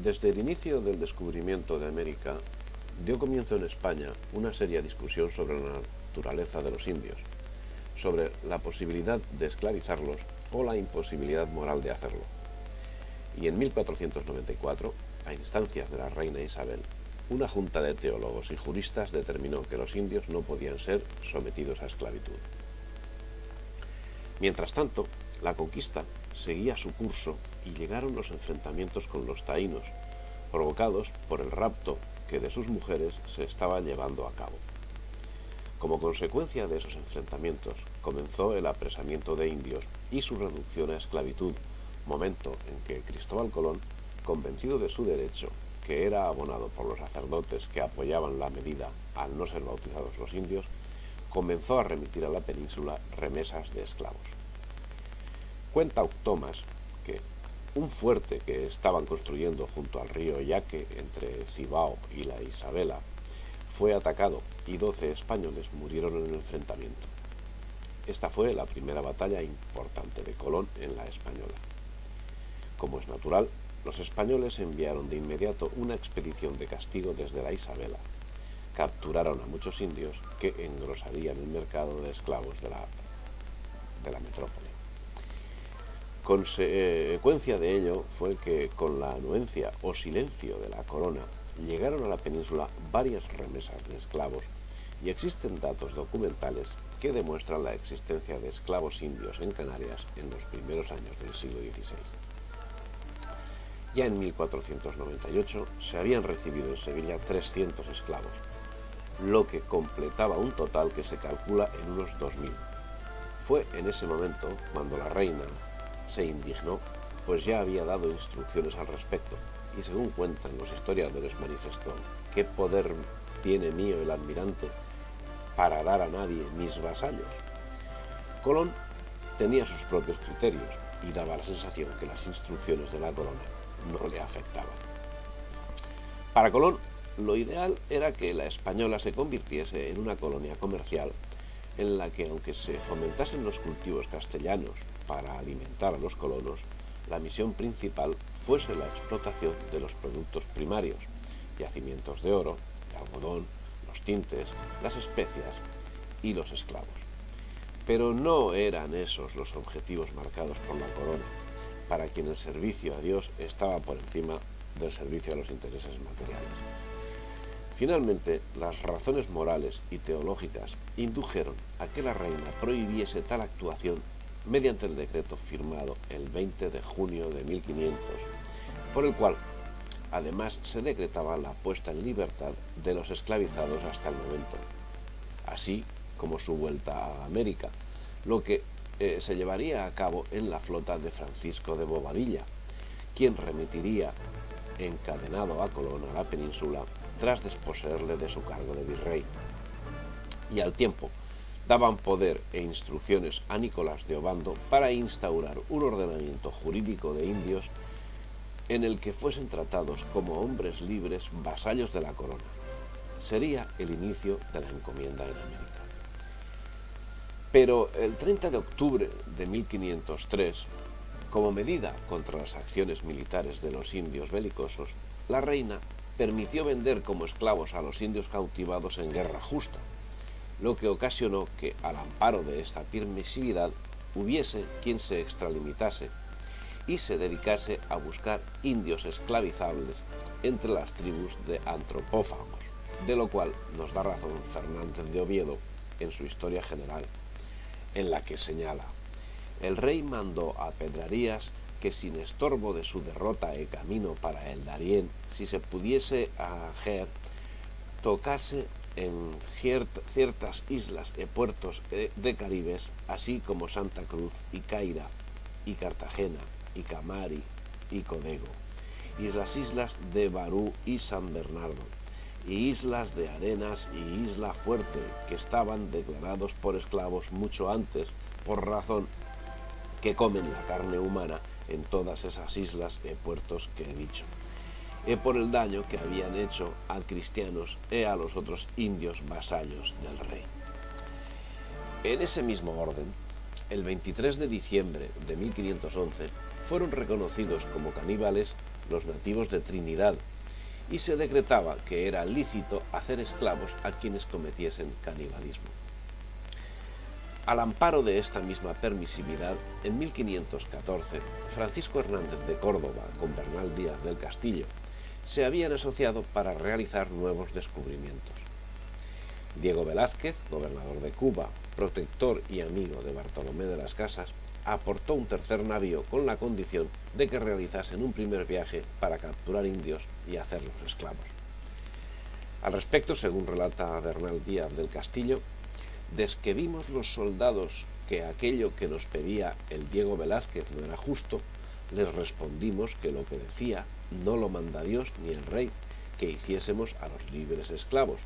Desde el inicio del descubrimiento de América, dio comienzo en España una seria discusión sobre la naturaleza de los indios, sobre la posibilidad de esclavizarlos o la imposibilidad moral de hacerlo. Y en 1494, a instancias de la reina Isabel, una junta de teólogos y juristas determinó que los indios no podían ser sometidos a esclavitud. Mientras tanto, la conquista seguía su curso y llegaron los enfrentamientos con los taínos, provocados por el rapto que de sus mujeres se estaba llevando a cabo. Como consecuencia de esos enfrentamientos, comenzó el apresamiento de indios y su reducción a esclavitud, momento en que Cristóbal Colón, convencido de su derecho, que era abonado por los sacerdotes que apoyaban la medida al no ser bautizados los indios, comenzó a remitir a la península remesas de esclavos. Cuenta Thomas que un fuerte que estaban construyendo junto al río Yaque, entre Cibao y la Isabela, fue atacado y 12 españoles murieron en el enfrentamiento. Esta fue la primera batalla importante de Colón en la Española. Como es natural, los españoles enviaron de inmediato una expedición de castigo desde la Isabela. Capturaron a muchos indios que engrosarían el mercado de esclavos de la metrópoli. Consecuencia de ello fue que, con la anuencia o silencio de la corona, llegaron a la península varias remesas de esclavos y existen datos documentales que demuestran la existencia de esclavos indios en Canarias en los primeros años del siglo XVI. Ya en 1498 se habían recibido en Sevilla 300 esclavos, lo que completaba un total que se calcula en unos 2000. Fue en ese momento cuando la reina se indignó, pues ya había dado instrucciones al respecto, y según cuentan los historiadores manifestó: ¿qué poder tiene mío el almirante para dar a nadie mis vasallos? Colón tenía sus propios criterios y daba la sensación que las instrucciones de la corona no le afectaban. Para Colón, lo ideal era que la Española se convirtiese en una colonia comercial en la que, aunque se fomentasen los cultivos castellanos para alimentar a los colonos, la misión principal fuese la explotación de los productos primarios, yacimientos de oro, de algodón, los tintes, las especias y los esclavos. Pero no eran esos los objetivos marcados por la corona, para quien el servicio a Dios estaba por encima del servicio a los intereses materiales. Finalmente, las razones morales y teológicas indujeron a que la reina prohibiese tal actuación mediante el decreto firmado el 20 de junio de 1500, por el cual además se decretaba la puesta en libertad de los esclavizados hasta el momento, así como su vuelta a América, lo que se llevaría a cabo en la flota de Francisco de Bobadilla, quien remitiría encadenado a Colón a la península tras desposeerle de su cargo de virrey. Y al tiempo daban poder e instrucciones a Nicolás de Obando para instaurar un ordenamiento jurídico de indios en el que fuesen tratados como hombres libres, vasallos de la corona. Sería el inicio de la encomienda en América. Pero el 30 de octubre de 1503, como medida contra las acciones militares de los indios belicosos, la reina permitió vender como esclavos a los indios cautivados en guerra justa, lo que ocasionó que, al amparo de esta permisividad, hubiese quien se extralimitase y se dedicase a buscar indios esclavizables entre las tribus de antropófagos, de lo cual nos da razón Fernández de Oviedo en su Historia General, en la que señala: el rey mandó a Pedrarías que, sin estorbo de su derrota e camino para el Darién, si se pudiese ajer, tocase en ciertas islas e puertos de Caribes, así como Santa Cruz y Caira y Cartagena y Camari y Codego, y las islas de Barú y San Bernardo, y islas de Arenas y Isla Fuerte, que estaban declarados por esclavos mucho antes, por razón que comen la carne humana en todas esas islas e puertos que he dicho, e por el daño que habían hecho a cristianos e a los otros indios vasallos del rey. En ese mismo orden, el 23 de diciembre de 1511 fueron reconocidos como caníbales los nativos de Trinidad, y se decretaba que era lícito hacer esclavos a quienes cometiesen canibalismo. Al amparo de esta misma permisividad, en 1514, Francisco Hernández de Córdoba con Bernal Díaz del Castillo se habían asociado para realizar nuevos descubrimientos. Diego Velázquez, gobernador de Cuba, protector y amigo de Bartolomé de las Casas, aportó un tercer navío con la condición de que realizasen un primer viaje para capturar indios y hacerlos esclavos. Al respecto, según relata Bernal Díaz del Castillo, desque vimos los soldados que aquello que nos pedía el Diego Velázquez no era justo, les respondimos que lo que decía no lo manda Dios ni el rey, que hiciésemos a los libres esclavos,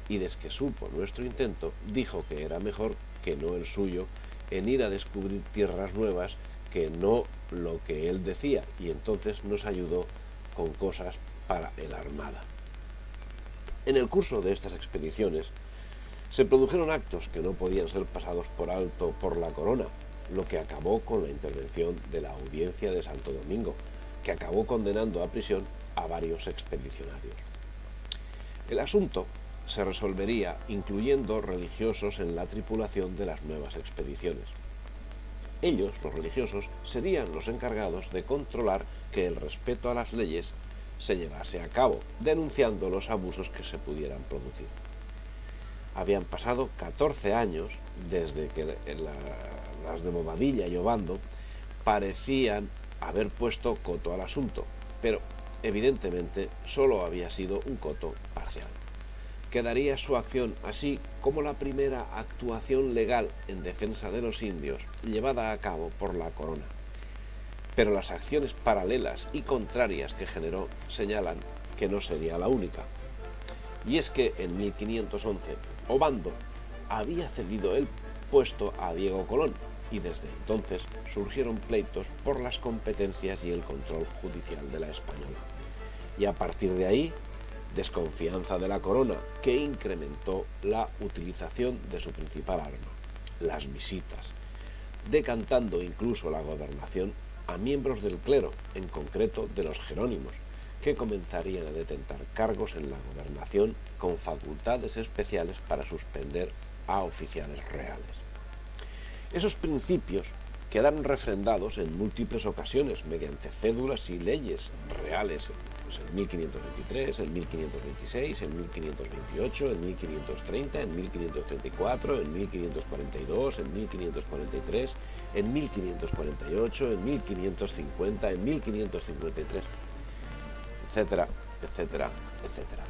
y desque supo nuestro intento, dijo que era mejor que no el suyo en ir a descubrir tierras nuevas que no lo que él decía, y entonces nos ayudó con cosas para el armada. En el curso de estas expediciones se produjeron actos que no podían ser pasados por alto por la corona, lo que acabó con la intervención de la Audiencia de Santo Domingo, que acabó condenando a prisión a varios expedicionarios. El asunto se resolvería incluyendo religiosos en la tripulación de las nuevas expediciones. Ellos, los religiosos, serían los encargados de controlar que el respeto a las leyes se llevase a cabo, denunciando los abusos que se pudieran producir. Habían pasado 14 años desde que las de Bobadilla y Obando parecían haber puesto coto al asunto, pero evidentemente solo había sido un coto parcial. Quedaría su acción así como la primera actuación legal en defensa de los indios llevada a cabo por la corona. Pero las acciones paralelas y contrarias que generó señalan que no sería la única. Y es que en 1511 Obando había cedido el puesto a Diego Colón y desde entonces surgieron pleitos por las competencias y el control judicial de la Española. Y a partir de ahí, desconfianza de la corona, que incrementó la utilización de su principal arma, las visitas, decantando incluso la gobernación a miembros del clero, en concreto de los jerónimos, que comenzarían a detentar cargos en la gobernación con facultades especiales para suspender a oficiales reales. Esos principios quedaron refrendados en múltiples ocasiones mediante cédulas y leyes reales, pues en 1523, en 1526, en 1528, en 1530, en 1534, en 1542, en 1543, en 1548, en 1550, en 1553, etcétera, etcétera, etcétera.